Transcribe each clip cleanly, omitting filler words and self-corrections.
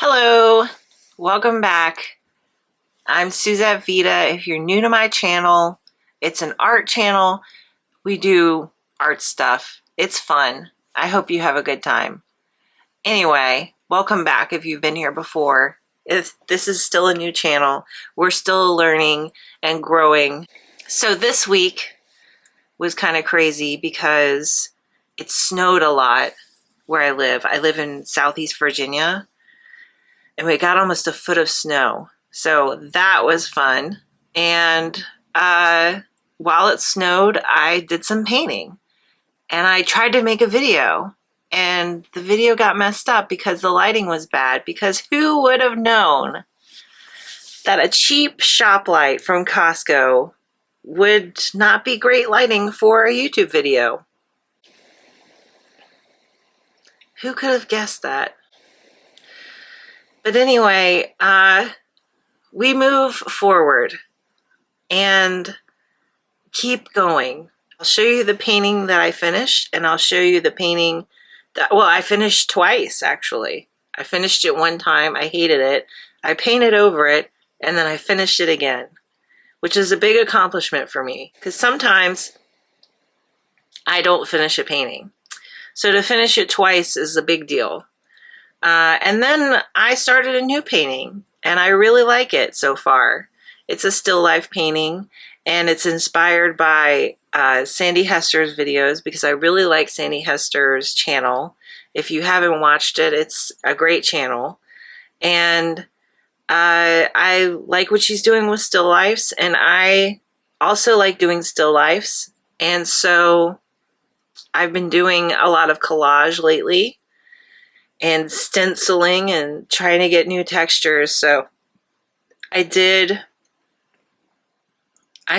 Hello, welcome back. I'm Suzette Vita. If you're new to my channel, it's an art channel. We do art stuff. It's fun. I hope you have a good time. Anyway, welcome back if you've been here before. If this is still a new channel, we're still learning and growing. So this week was kind of crazy because it snowed a lot where I live. I live in Southeast Virginia. And we got almost a foot of snow. So that was fun. And while it snowed, I did some painting. And I tried to make a video. And the video got messed up because the lighting was bad. Because who would have known that a cheap shop light from Costco would not be great lighting for a YouTube video? Who could have guessed that? But anyway, we move forward and keep going. I'll show you the painting that I finished, and I'll show you the painting that, well, I finished twice, actually. I finished it one time. I hated it. I painted over it, and then I finished it again, which is a big accomplishment for me, because sometimes I don't finish a painting. So to finish it twice is a big deal. And then I started a new painting, and I really like it so far. It's a still life painting, and it's inspired by Sandy Hester's videos, because I really like Sandy Hester's channel. If you haven't watched it, it's a great channel. And I like what she's doing with still lifes, and I also like doing still lifes. And so I've been doing a lot of collage lately, and stenciling and trying to get new textures. So I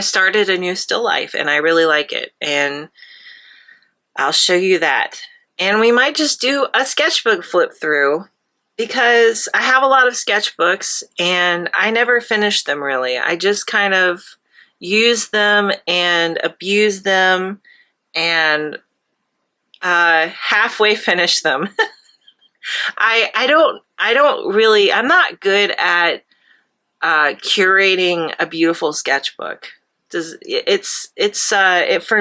started a new still life, and I really like it, and I'll show you that. And we might just do a sketchbook flip through, because I have a lot of sketchbooks and I never finish them really. I just kind of use them and abuse them and halfway finish them. I'm not good at curating a beautiful sketchbook. For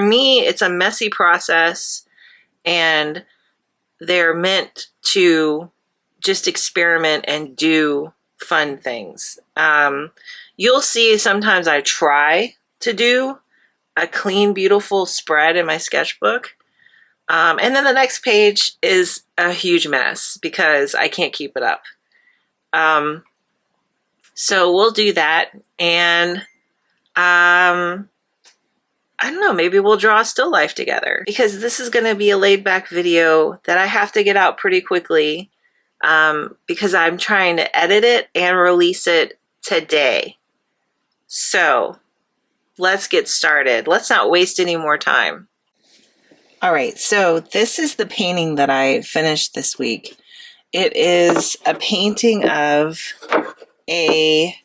me, it's a messy process, and they're meant to just experiment and do fun things. You'll see sometimes I try to do a clean, beautiful spread in my sketchbook. And then the next page is a huge mess because I can't keep it up. So we'll do that, and I don't know, maybe we'll draw a still life together, because this is going to be a laid back video that I have to get out pretty quickly, because I'm trying to edit it and release it today. So let's get started. Let's not waste any more time. All right, so this is the painting that I finished this week. It is a painting of a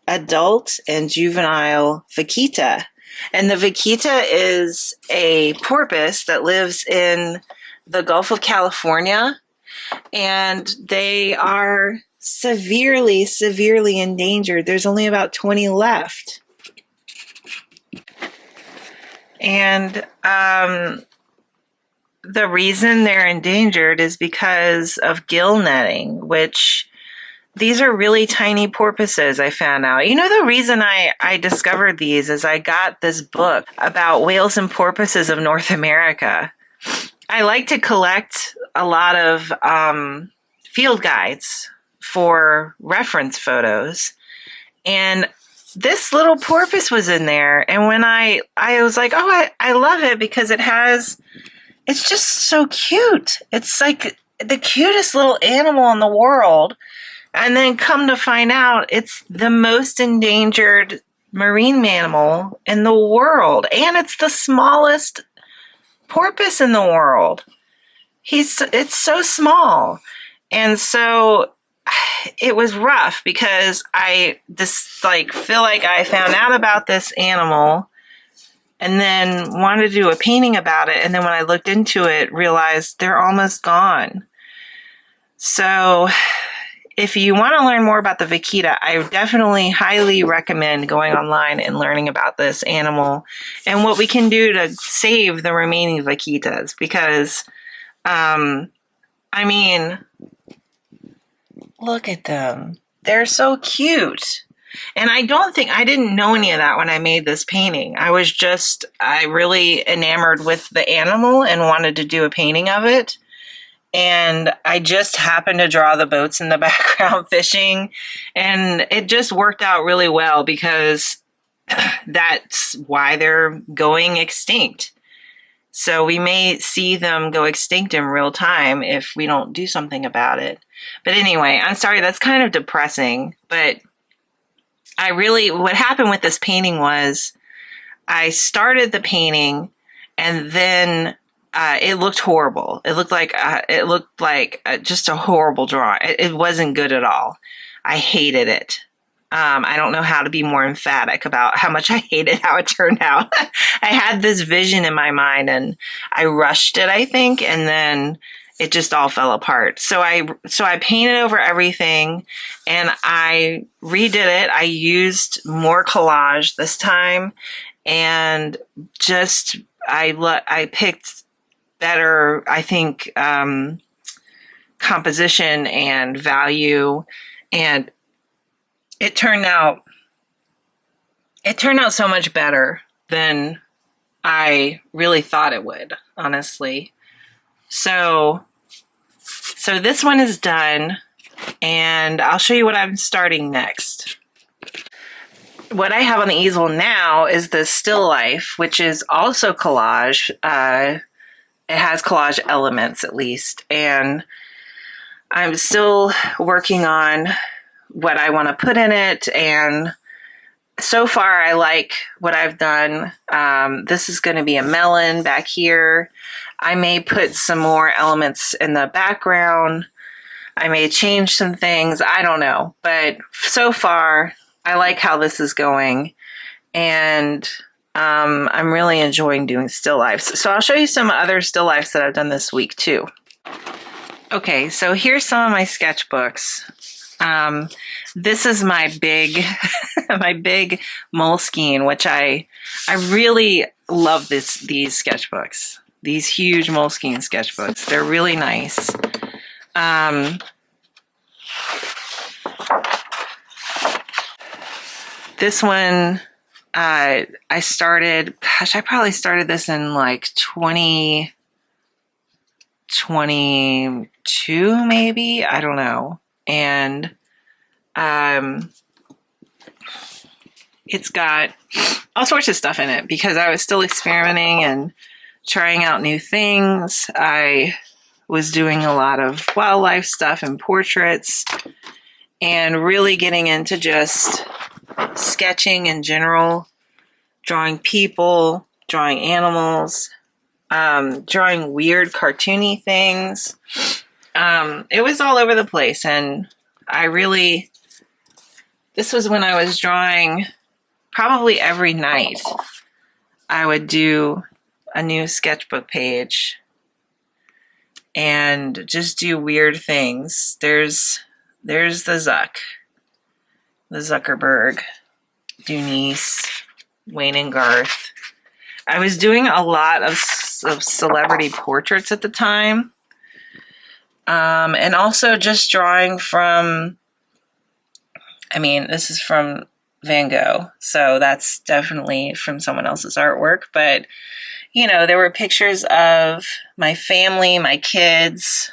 adult and juvenile vaquita. And the vaquita is a porpoise that lives in the Gulf of California, and they are severely, severely endangered. There's only about 20 left. And the reason they're endangered is because of gill netting, which these are really tiny porpoises, I found out. You know, the reason I discovered these is I got this book about whales and porpoises of North America. I like to collect a lot of field guides for reference photos. And this little porpoise was in there. And when I was like, oh, I love it because it's just so cute. It's like the cutest little animal in the world. And then come to find out, it's the most endangered marine mammal in the world. And it's the smallest porpoise in the world. It's so small. And so it was rough because I just feel like I found out about this animal and then wanted to do a painting about it. And then when I looked into it, realized they're almost gone. So if you want to learn more about the vaquita, I definitely highly recommend going online and learning about this animal and what we can do to save the remaining vaquitas. Because, I mean, look at them. They're so cute. And I didn't know any of that when I made this painting. I really enamored with the animal and wanted to do a painting of it. And I just happened to draw the boats in the background fishing. And it just worked out really well because that's why they're going extinct. So we may see them go extinct in real time if we don't do something about it. But anyway, I'm sorry, that's kind of depressing. But what happened with this painting was I started the painting and then it looked horrible. It looked like just a horrible drawing. It wasn't good at all. I hated it. I don't know how to be more emphatic about how much I hated how it turned out. I had this vision in my mind and I rushed it, I think, and then it just all fell apart. So I painted over everything and I redid it. I used more collage this time and just I picked better, I think, composition and value, and it turned out so much better than I really thought it would, honestly. So this one is done, and I'll show you what I'm starting next. What I have on the easel now is the still life, which is also collage. It has collage elements, at least, and I'm still working on what I want to put in it, and so far I like what I've done. This is going to be a melon back here. I may put some more elements in the background. I may change some things. I don't know, but so far I like how this is going, and I'm really enjoying doing still lifes. So I'll show you some other still lifes that I've done this week too. Okay, so here's some of my sketchbooks. This is my big, my big Moleskine, which I really love these sketchbooks. These huge Moleskine sketchbooks. They're really nice. This one, I probably started this in like 2022, maybe, I don't know. And it's got all sorts of stuff in it because I was still experimenting and trying out new things. I was doing a lot of wildlife stuff and portraits and really getting into just sketching in general, drawing people, drawing animals, drawing weird cartoony things. It was all over the place, and this was when I was drawing probably every night. I would do a new sketchbook page and just do weird things. There's the Zuckerberg, Dunice, Wayne and Garth. I was doing a lot of celebrity portraits at the time. And also just drawing from, this is from Van Gogh, so that's definitely from someone else's artwork. But, there were pictures of my family, my kids,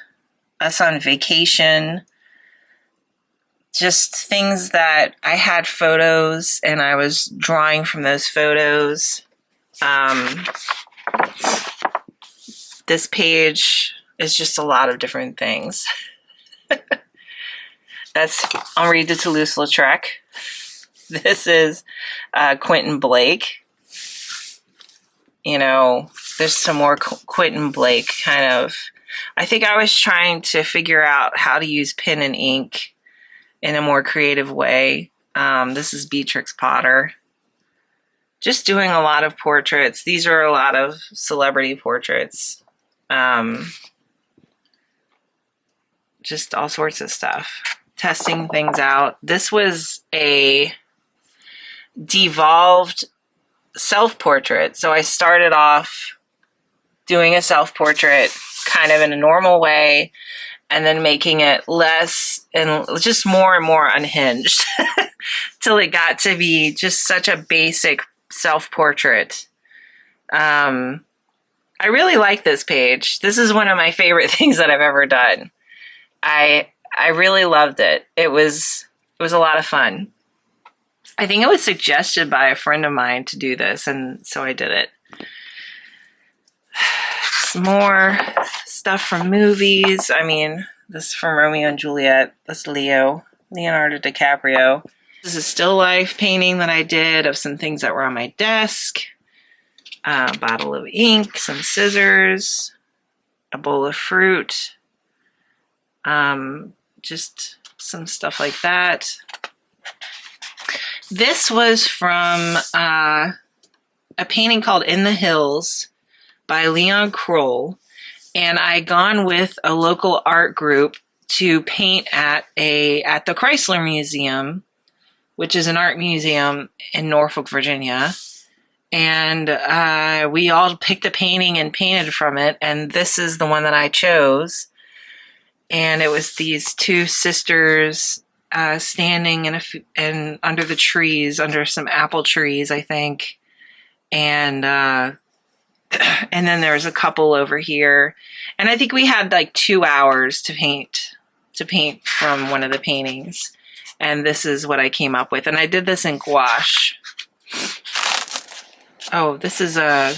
us on vacation, just things that I had photos and I was drawing from those photos. This page is just a lot of different things. That's Henri de Toulouse-Lautrec. This is Quentin Blake. There's some more Quentin Blake kind of. I think I was trying to figure out how to use pen and ink in a more creative way. This is Beatrix Potter. Just doing a lot of portraits. These are a lot of celebrity portraits. Just all sorts of stuff. testing things out. This was a devolved self-portrait. So I started off doing a self-portrait kind of in a normal way, and then making it less and just more and more unhinged till it got to be just such a basic self-portrait. I really like this page. This is one of my favorite things that I've ever done. I really loved it. It was a lot of fun. I think it was suggested by a friend of mine to do this, and so I did it. Some more stuff from movies. I mean, this is from Romeo and Juliet. That's Leonardo DiCaprio. This is a still life painting that I did of some things that were on my desk. A bottle of ink, some scissors, a bowl of fruit, just some stuff like that. This was from a painting called In the Hills by Leon Kroll, and I gone with a local art group to paint at the Chrysler Museum, which is an art museum in Norfolk, Virginia. And we all picked a painting and painted from it, and this is the one that I chose. And it was these two sisters standing in under the trees, under some apple trees, I think. And then there was a couple over here. And I think we had like 2 hours to paint from one of the paintings. And this is what I came up with. And I did this in gouache. Oh, this is a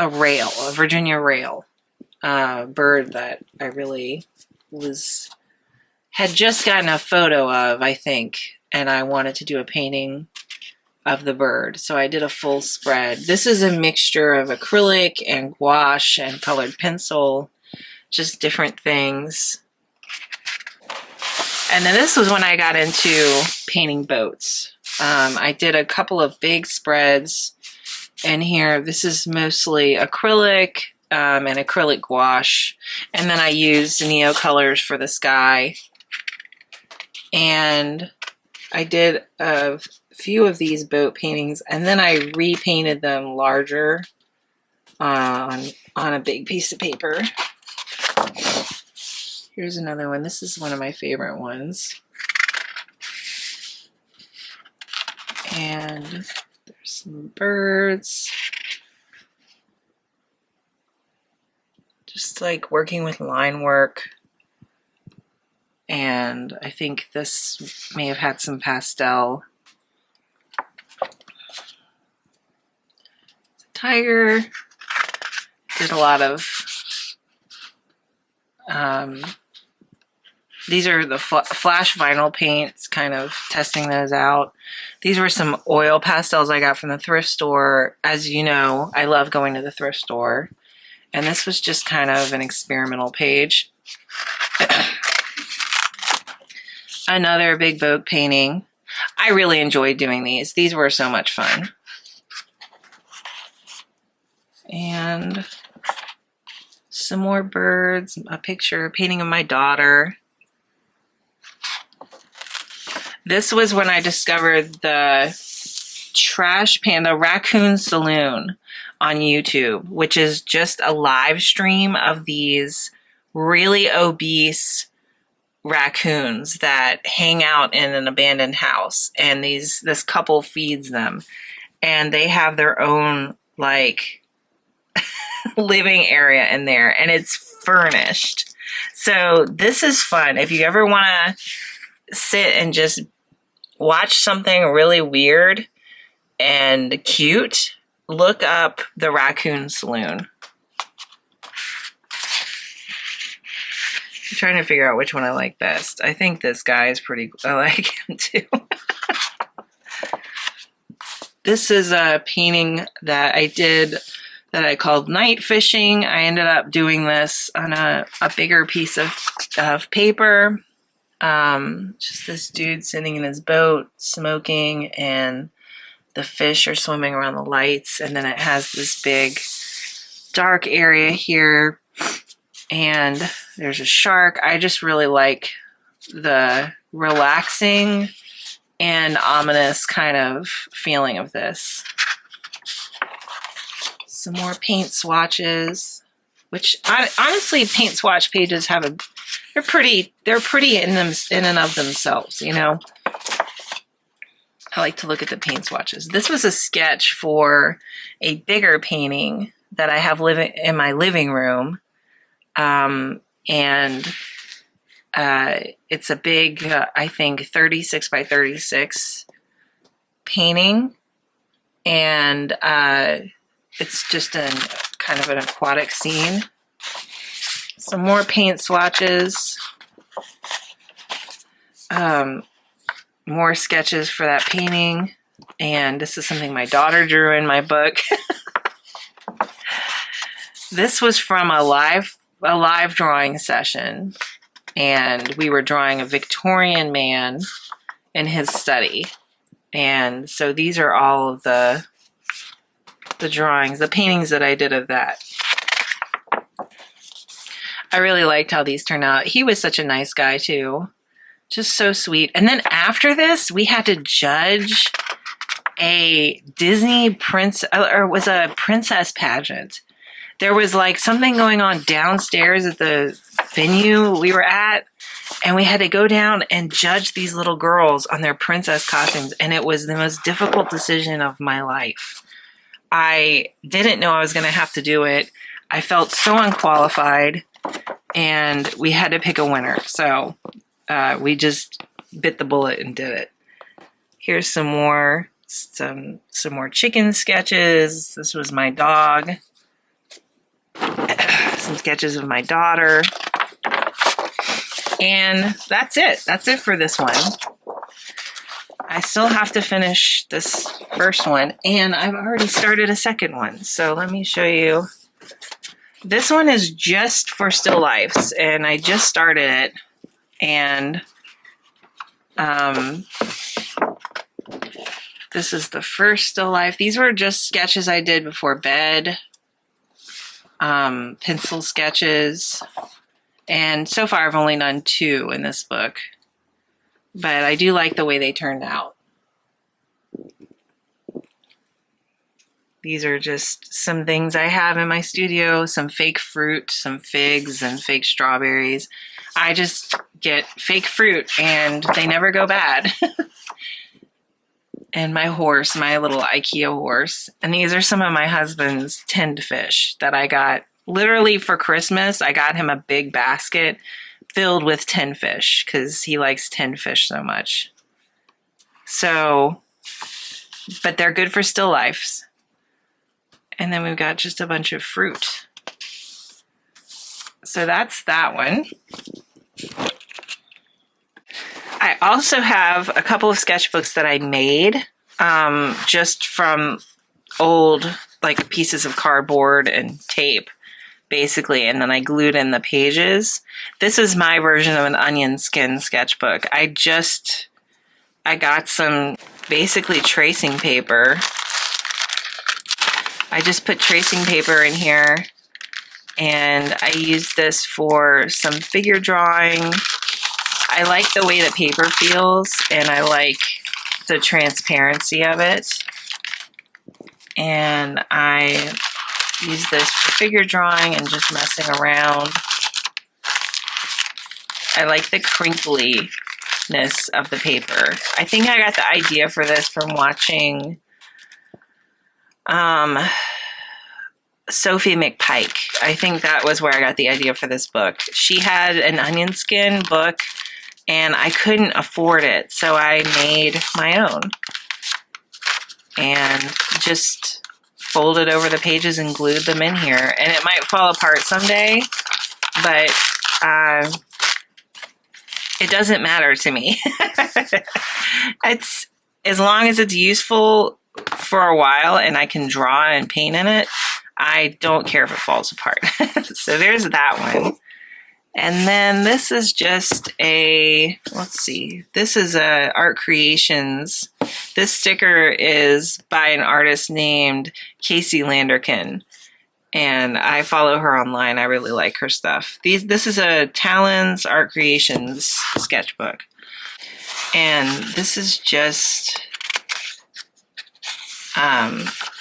rail, a Virginia rail, bird that I really had just gotten a photo of, I think, and I wanted to do a painting of the bird. So I did a full spread. This is a mixture of acrylic and gouache and colored pencil, just different things. And then this was when I got into painting boats. I did a couple of big spreads in here. This is mostly acrylic and acrylic gouache. And then I used Neo colors for the sky. And I did a few of these boat paintings, and then I repainted them larger on a big piece of paper. Here's another one. This is one of my favorite ones. And there's some birds. Just like working with line work. And I think this may have had some pastel. Tiger. Did a lot of these are the flash vinyl paints, kind of testing those out. These were some oil pastels I got from the thrift store. As you know, I love going to the thrift store. And this was just kind of an experimental page. Another big boat painting. I really enjoyed doing these. These were so much fun. And some more birds, a painting of my daughter. This was when I discovered the the Raccoon Saloon on YouTube, which is just a live stream of these really obese raccoons that hang out in an abandoned house, and this couple feeds them, and they have their own like living area in there, and it's furnished. So this is fun. If you ever want to sit and just watch something really weird and cute, look up the Raccoon Saloon. I'm trying to figure out which one I like best. I think this guy is I like him too. This is a painting that I did that I called Night Fishing. I ended up doing this on a bigger piece of paper. Just this dude sitting in his boat smoking, and the fish are swimming around the lights, and then it has this big dark area here And there's a shark. I just really like the relaxing and ominous kind of feeling of this. Some more paint swatches, which honestly, paint swatch pages they're pretty in and of themselves, you know. I like to look at the paint swatches. This was a sketch for a bigger painting that I have living in my living room. And it's a big, I think 36 by 36 painting. And it's just kind of an aquatic scene. Some more paint swatches. More sketches for that painting. And this is something my daughter drew in my book. This was from a live drawing session. And we were drawing a Victorian man in his study. And so these are all of the drawings, the paintings that I did of that. I really liked how these turned out. He was such a nice guy too. Just so sweet. And then after this, we had to judge a Disney princess pageant. There was like something going on downstairs at the venue we were at, and we had to go down and judge these little girls on their princess costumes, and it was the most difficult decision of my life. I didn't know I was going to have to do it. I felt so unqualified, and we had to pick a winner. So we just bit the bullet and did it. Here's some more chicken sketches. This was my dog. Some sketches of my daughter. And that's it. That's it for this one. I still have to finish this first one, and I've already started a second one. So let me show you. This one is just for still lifes, and I just started it. And this is the first still life. These were just sketches I did before bed. Pencil sketches. And so far I've only done 2 in this book. But I do like the way they turned out. These are just some things I have in my studio. Some fake fruit, some figs, and fake strawberries. I just get fake fruit and they never go bad. And my horse, my little IKEA horse. And these are some of my husband's tinned fish that I got literally for Christmas. I got him a big basket filled with tinned fish because he likes tinned fish so much. So, but they're good for still lifes. And then we've got just a bunch of fruit. So that's that one. I also have a couple of sketchbooks that I made just from old like pieces of cardboard and tape, basically, and then I glued in the pages. This is my version of an onion skin sketchbook. I got some basically tracing paper. I just put tracing paper in here, and I used this for some figure drawing. I like the way the paper feels, and I like the transparency of it. And I use this for figure drawing and just messing around. I like the crinkliness of the paper. I think I got the idea for this from watching Sophie McPike. I think that was where I got the idea for this book. She had an onion skin book, and I couldn't afford it, so I made my own. And just folded over the pages and glued them in here. And it might fall apart someday, but it doesn't matter to me. It's as long as it's useful for a while and I can draw and paint in it, I don't care if it falls apart. So there's that one. And then this is just let's see, this is a Art Creations. This sticker is by an artist named Casey Landerkin. And I follow her online. I really like her stuff. This is a Talons Art Creations sketchbook. And this is just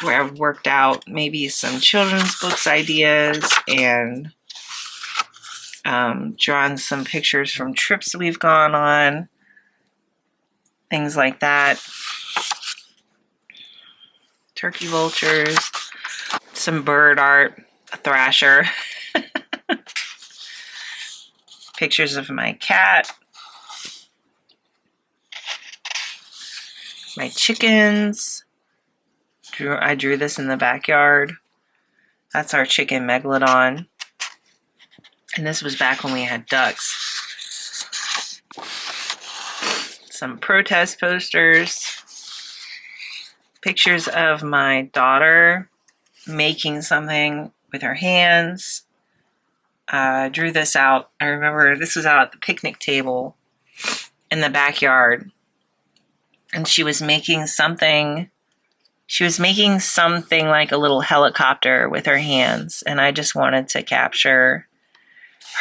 where I've worked out maybe some children's books ideas and drawn some pictures from trips we've gone on, things like that. Turkey vultures, some bird art, a thrasher, pictures of my cat, my chickens. I drew this in the backyard. That's our chicken megalodon. And this was back when we had ducks. Some protest posters. Pictures of my daughter making something with her hands. I drew this out. I remember this was out at the picnic table in the backyard. And she was making something. She was making something like a little helicopter with her hands. And I just wanted to capture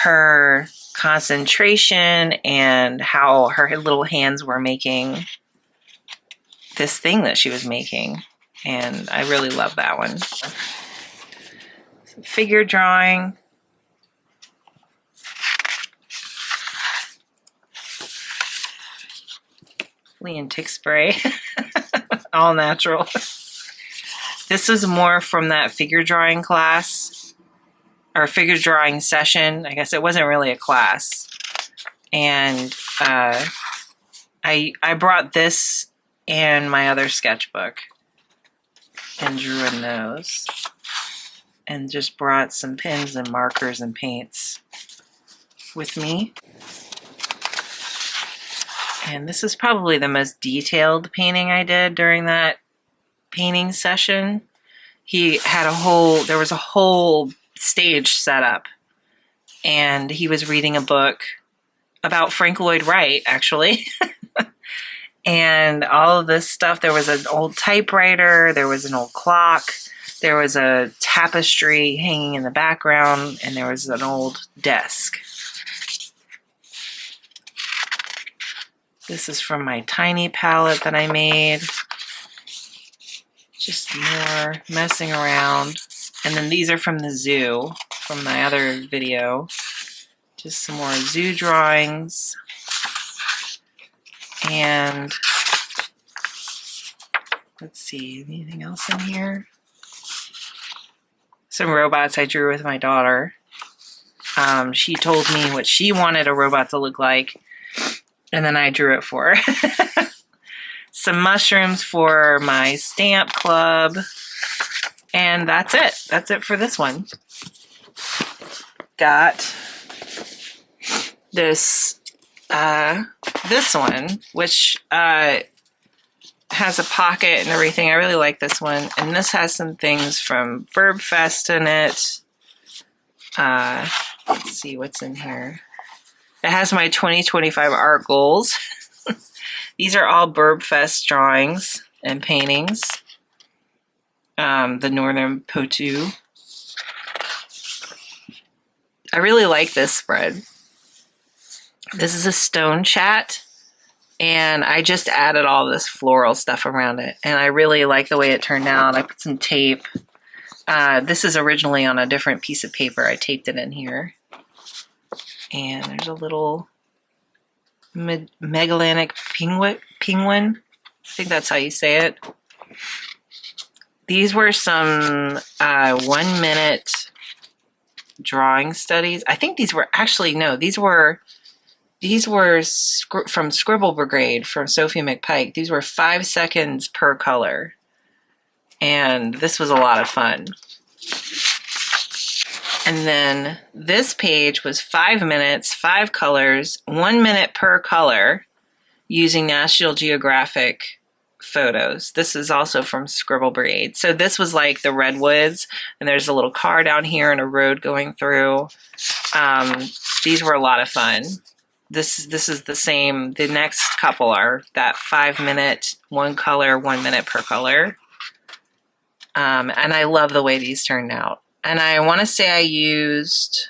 her concentration and how her little hands were making this thing that she was making. And I really love that one. Figure drawing. Flea and tick spray. All natural. This was more from that figure drawing class, or figure drawing session. I guess it wasn't really a class. And I brought this and my other sketchbook and drew in those. And just brought some pens and markers and paints with me. And this is probably the most detailed painting I did during that painting session. There was a whole stage set up. And he was reading a book about Frank Lloyd Wright, actually. And all of this stuff, there was an old typewriter, there was an old clock, there was a tapestry hanging in the background, and there was an old desk. This is from my tiny palette that I made. Just more messing around. And then these are from the zoo, from my other video. Just some more zoo drawings. And let's see, anything else in here? Some robots I drew with my daughter. She told me what she wanted a robot to look like, and then I drew it for her. Some mushrooms for my stamp club, and that's it. That's it for this one. Got this one, which has a pocket and everything. I really like this one. And this has some things from Burb Fest in it. Let's see what's in here. It has my 2025 art goals. These are all Burb Fest drawings and paintings. The Northern Potu. I really like this spread. This is a stone chat, and I just added all this floral stuff around it, and I really like the way it turned out. I put some tape. This is originally on a different piece of paper. I taped it in here. And there's a little Magellanic penguin. I think that's how you say it. These were some 1 minute drawing studies. I think these were actually, no, these were from Scribble Brigade from Sophie McPike. These were 5 seconds per color. And this was a lot of fun. And then this page was 5 minutes, 5 colors, 1 minute per color using National Geographic photos. This is also from Scribble Brigade. So this was like the redwoods, and there's a little car down here and a road going through. These were a lot of fun. This is the same. The next couple are that 5 minute, 1 color, 1 minute per color. And I love the way these turned out. And I want to say I used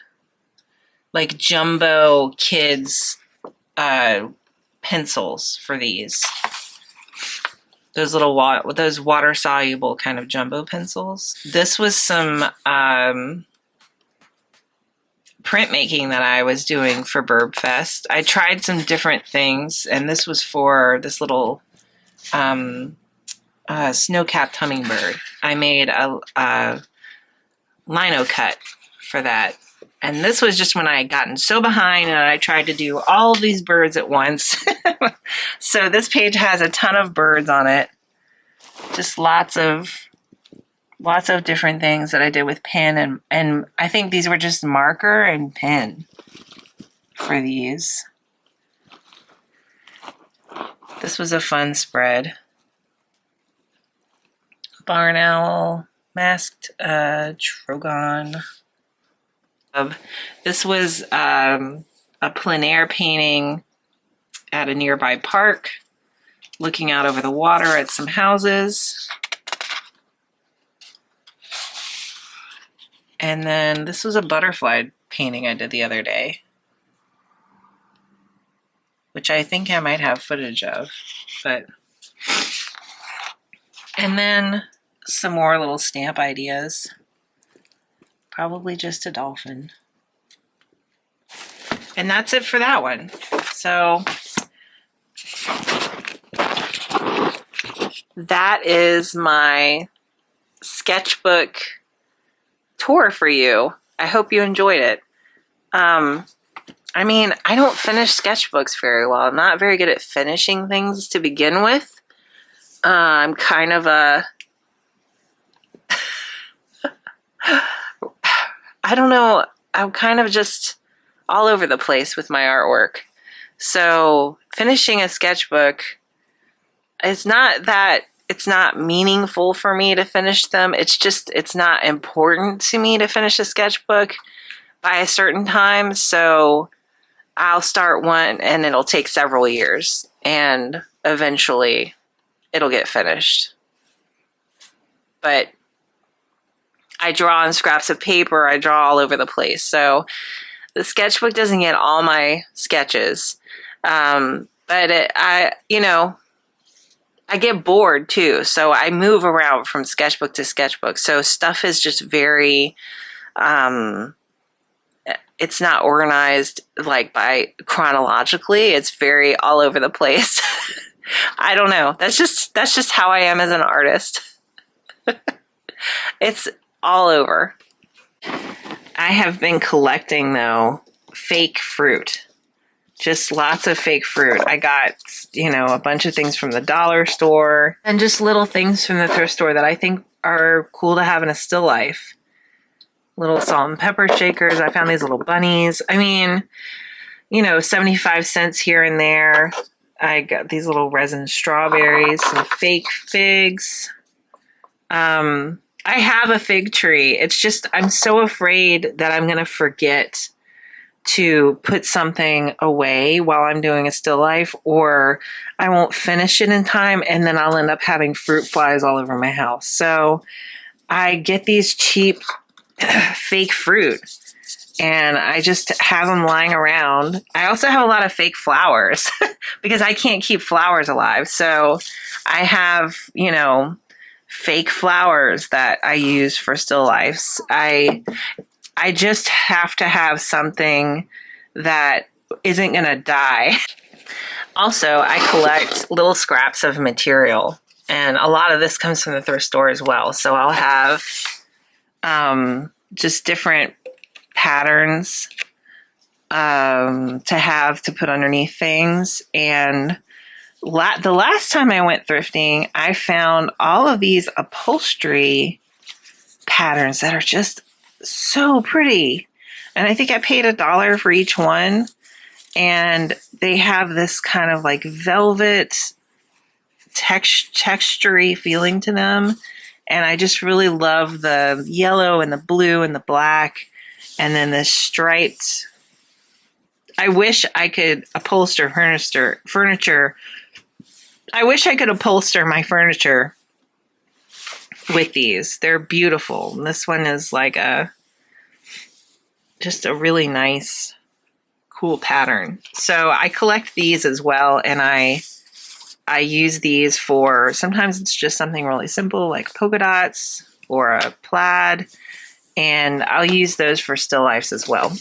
like jumbo kids pencils for these. Those little those water soluble kind of jumbo pencils. This was some printmaking that I was doing for Burb Fest. I tried some different things, and this was for this little snow-capped hummingbird. I made a lino cut for that. And this was just when I had gotten so behind and I tried to do all of these birds at once. So this page has a ton of birds on it. Just lots of different things that I did with pen, and I think these were just marker and pen for these. This was a fun spread. Barn owl, masked trogon. This was a plein air painting at a nearby park, looking out over the water at some houses. And then this was a butterfly painting I did the other day, which I think I might have footage of, but. And then some more little stamp ideas. Probably just a dolphin. And that's it for that one. So that is my sketchbook tour for you. I hope you enjoyed it. I mean, I don't finish sketchbooks very well. I'm not very good at finishing things to begin with. I'm kind of a I don't know, I'm kind of just all over the place with my artwork. So finishing a sketchbook, it's not that it's not meaningful for me to finish them. It's just, it's not important to me to finish a sketchbook by a certain time. So I'll start one and it'll take several years and eventually it'll get finished. But I draw on scraps of paper. I draw all over the place. So the sketchbook doesn't get all my sketches. But I get bored too. So I move around from sketchbook to sketchbook. So stuff is just very, it's not organized like by chronologically. It's very all over the place. I don't know. That's just how I am as an artist. It's all over. I have been collecting, though, fake fruit. Just lots of fake fruit. I got, a bunch of things from the dollar store and just little things from the thrift store that I think are cool to have in a still life. Little salt and pepper shakers. I found these little bunnies. I mean, 75 cents here and there. I got these little resin strawberries, some fake figs. I have a fig tree. It's just, I'm so afraid that I'm going to forget to put something away while I'm doing a still life, or I won't finish it in time and then I'll end up having fruit flies all over my house. So I get these cheap fake fruit and I just have them lying around. I also have a lot of fake flowers because I can't keep flowers alive. So I have, fake flowers that I use for still lifes. I just have to have something that isn't going to die. Also, I collect little scraps of material, and a lot of this comes from the thrift store as well. So I'll have just different patterns to put underneath things. And the last time I went thrifting, I found all of these upholstery patterns that are just so pretty. And I think I paid $1 for each one. And they have this kind of like velvet textury feeling to them. And I just really love the yellow and the blue and the black. And then the striped. I wish I could upholster furniture. I wish I could upholster my furniture with these. They're beautiful. This one is like just a really nice, cool pattern. So I collect these as well, and I use these for, sometimes it's just something really simple like polka dots or a plaid, and I'll use those for still lifes as well.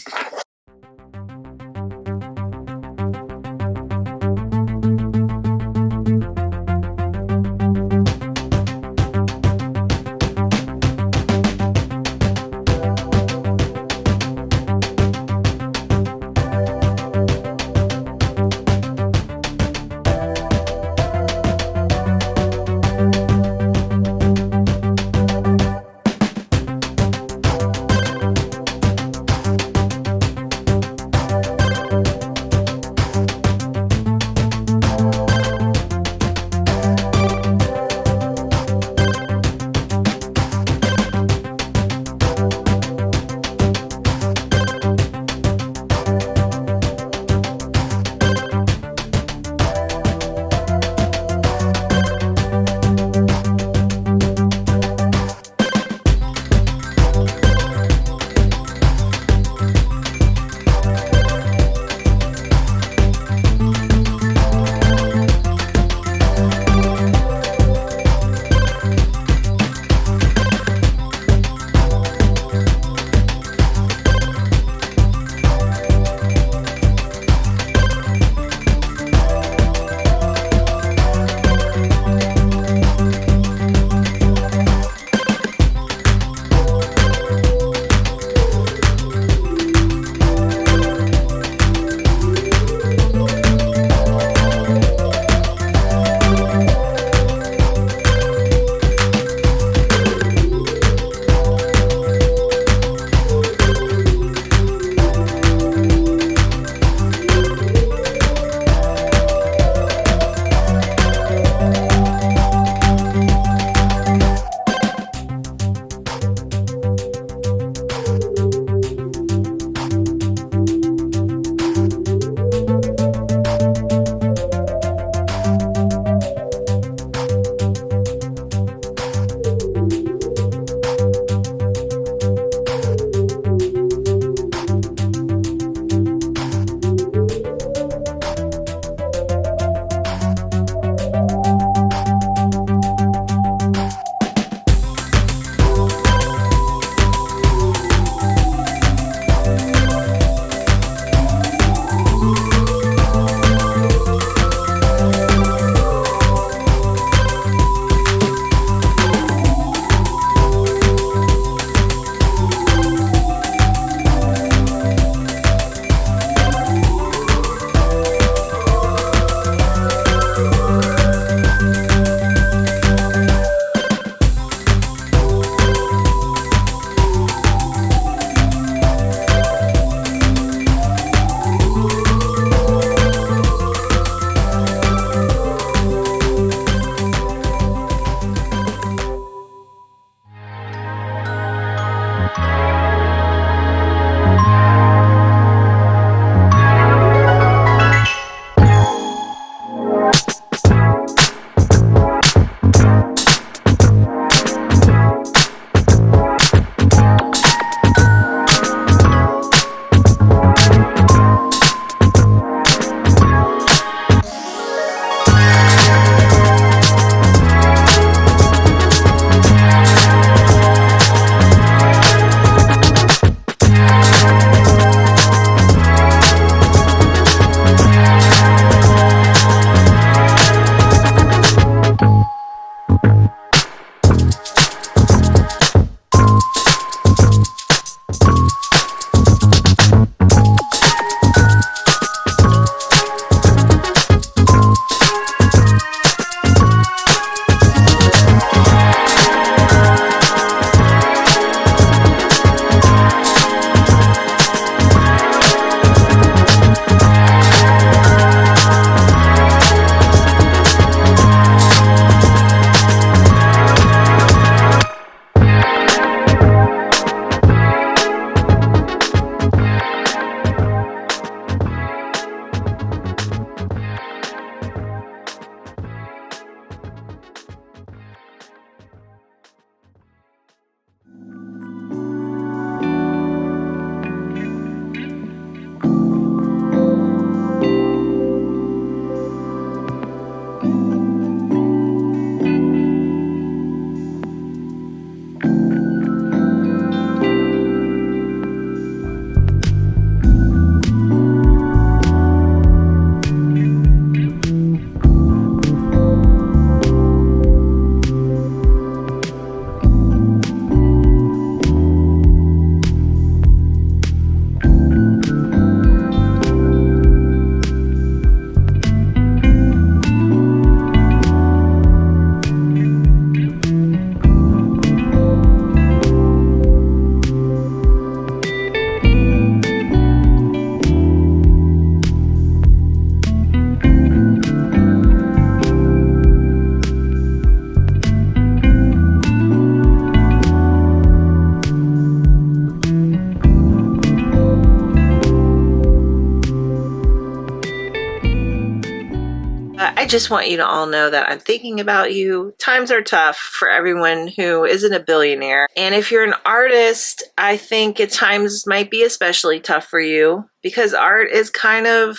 I just want you to all know that I'm thinking about you. Times are tough for everyone who isn't a billionaire. And if you're an artist, I think at times might be especially tough for you because art is kind of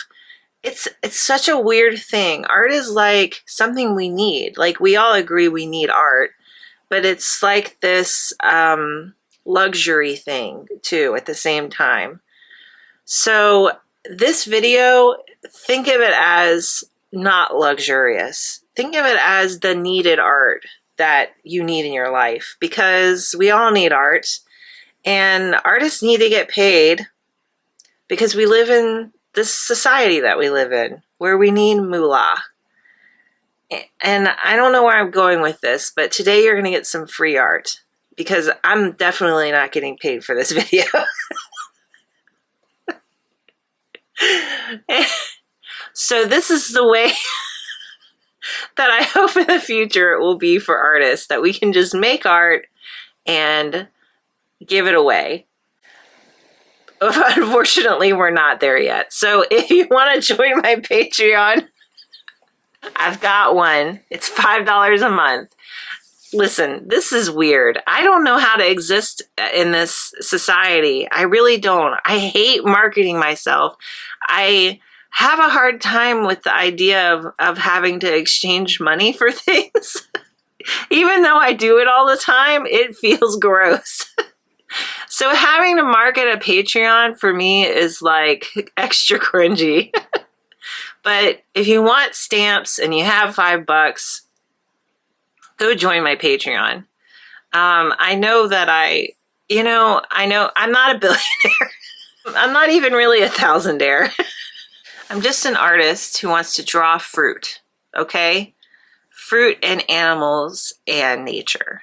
it's such a weird thing. Art is like something we need. Like we all agree we need art, but it's like this luxury thing too at the same time. So this video, think of it as not luxurious. Think of it as the needed art that you need in your life because we all need art and artists need to get paid because we live in this society that we live in where we need moolah. And I don't know where I'm going with this, but today you're going to get some free art because I'm definitely not getting paid for this video. So this is the way that I hope in the future it will be for artists, that we can just make art and give it away. Unfortunately, we're not there yet. So if you want to join my Patreon, I've got one. It's $5 a month. Listen, this is weird. I don't know how to exist in this society. I really don't. I hate marketing myself. I have a hard time with the idea of having to exchange money for things. Even though I do it all the time, it feels gross. So having to market a Patreon for me is like extra cringy. But if you want stamps and you have $5, go join my Patreon. I know that I know I'm not a billionaire. I'm not even really a thousandaire. I'm just an artist who wants to draw fruit, okay? Fruit and animals and nature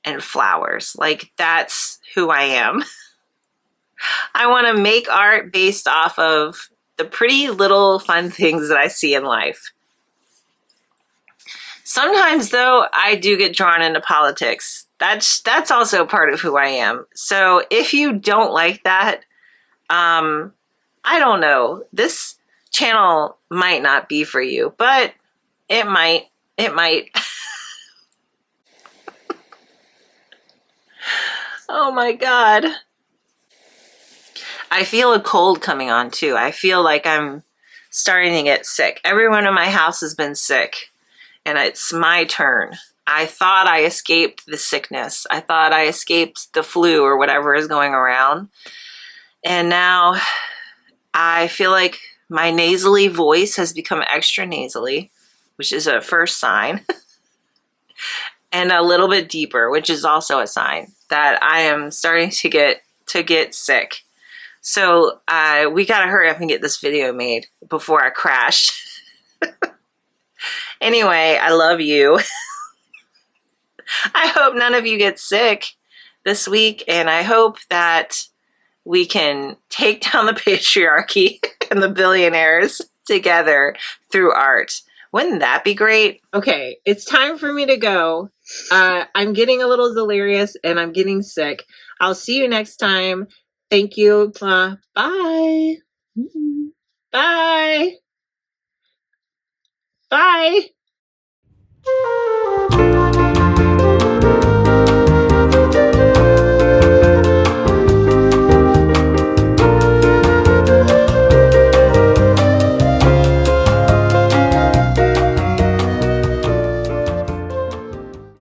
and flowers. Like, that's who I am. I want to make art based off of the pretty little fun things that I see in life. Sometimes, though, I do get drawn into politics. That's also part of who I am. So if you don't like that, I don't know. This channel might not be for you, but it might. It might. Oh my God. I feel a cold coming on too. I feel like I'm starting to get sick. Everyone in my house has been sick, and it's my turn. I thought I escaped the sickness. I thought I escaped the flu or whatever is going around. And now I feel like my nasally voice has become extra nasally, which is a first sign, and a little bit deeper, which is also a sign that I am starting to get sick. So we gotta hurry up and get this video made before I crash. Anyway, I love you. I hope none of you get sick this week, and I hope that we can take down the patriarchy and the billionaires together through art. Wouldn't that be great? Okay, it's time for me to go. I'm getting a little delirious and I'm getting sick. I'll see you next time. Thank you. Bye. Bye. Bye. Bye.